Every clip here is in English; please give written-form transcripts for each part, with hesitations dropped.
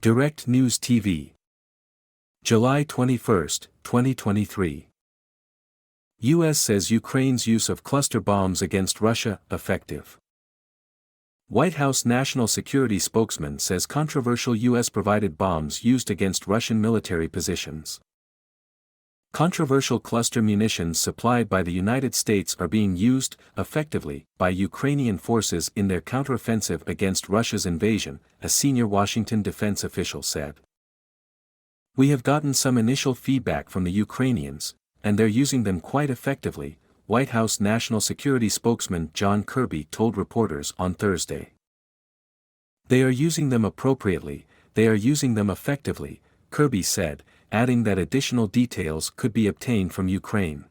Direct News TV. July 21, 2023. U.S. says Ukraine's use of cluster bombs against Russia effective. White House national security spokesman says controversial U.S.-provided bombs used against Russian military positions. Controversial cluster munitions supplied by the United States are being used, effectively, by Ukrainian forces in their counteroffensive against Russia's invasion, a senior Washington defense official said. "We have gotten some initial feedback from the Ukrainians, and they're using them quite effectively," White House national security spokesman John Kirby told reporters on Thursday. "They are using them appropriately, they are using them effectively," Kirby said, adding that additional details could be obtained from Ukraine.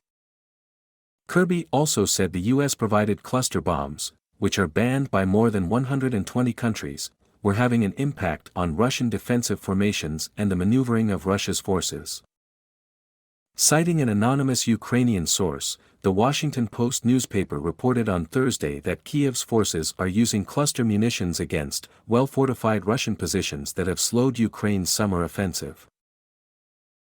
Kirby also said the U.S. provided cluster bombs, which are banned by more than 120 countries, were having an impact on Russian defensive formations and the maneuvering of Russia's forces. Citing an anonymous Ukrainian source, the Washington Post newspaper reported on Thursday that Kyiv's forces are using cluster munitions against well-fortified Russian positions that have slowed Ukraine's summer offensive.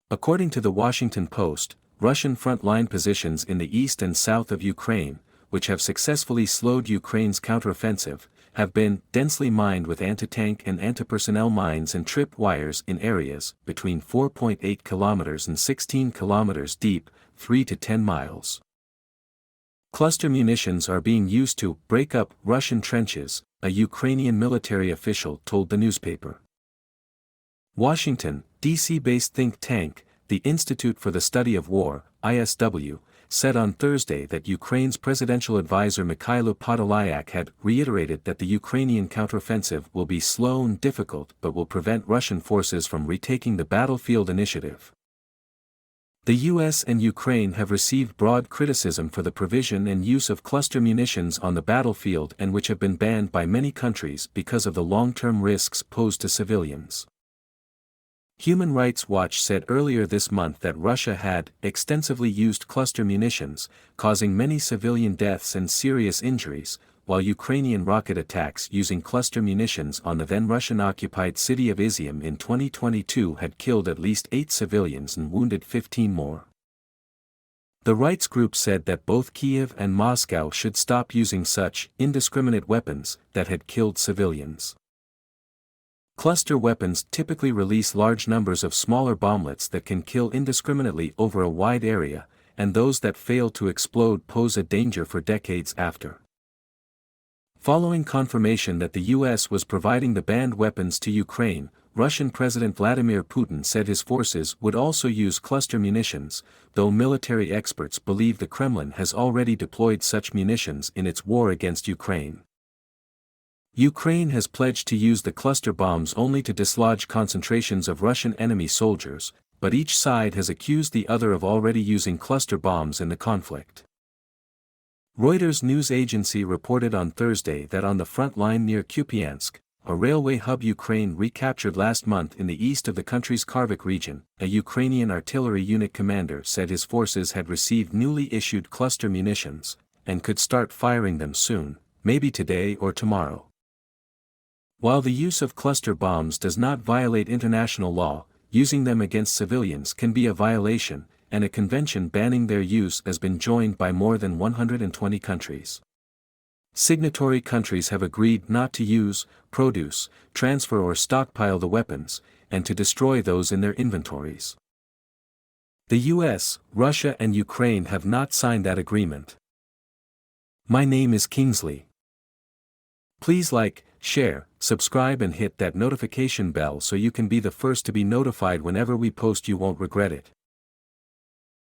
According to the Washington Post, Russian front-line positions in the east and south of Ukraine, which have successfully slowed Ukraine's counteroffensive, have been densely mined with anti-tank and anti-personnel mines and trip wires in areas between 4.8 kilometers and 16 kilometers deep, 3 to 10 miles. Cluster munitions are being used to break up Russian trenches, a Ukrainian military official told the newspaper. Washington, D.C.-based think tank, the Institute for the Study of War, ISW, said on Thursday that Ukraine's presidential advisor Mikhailo Podolyak had reiterated that the Ukrainian counteroffensive will be slow and difficult but will prevent Russian forces from retaking the battlefield initiative. The U.S. and Ukraine have received broad criticism for the provision and use of cluster munitions on the battlefield and which have been banned by many countries because of the long-term risks posed to civilians. Human Rights Watch said earlier this month that Russia had extensively used cluster munitions, causing many civilian deaths and serious injuries, while Ukrainian rocket attacks using cluster munitions on the then Russian-occupied city of Izium in 2022 had killed at least 8 civilians and wounded 15 more. The rights group said that both Kyiv and Moscow should stop using such indiscriminate weapons that had killed civilians. Cluster weapons typically release large numbers of smaller bomblets that can kill indiscriminately over a wide area, and those that fail to explode pose a danger for decades after. Following confirmation that the U.S. was providing the banned weapons to Ukraine, Russian President Vladimir Putin said his forces would also use cluster munitions, though military experts believe the Kremlin has already deployed such munitions in its war against Ukraine. Ukraine has pledged to use the cluster bombs only to dislodge concentrations of Russian enemy soldiers, but each side has accused the other of already using cluster bombs in the conflict. Reuters news agency reported on Thursday that on the front line near Kupiansk, a railway hub Ukraine recaptured last month in the east of the country's Kharkiv region, a Ukrainian artillery unit commander said his forces had received newly issued cluster munitions, and could start firing them soon, maybe today or tomorrow. While the use of cluster bombs does not violate international law, using them against civilians can be a violation, and a convention banning their use has been joined by more than 120 countries. Signatory countries have agreed not to use, produce, transfer or stockpile the weapons, and to destroy those in their inventories. The US, Russia and Ukraine have not signed that agreement. My name is Kingsley. Please like, share, subscribe and hit that notification bell so you can be the first to be notified whenever we post. You won't regret it.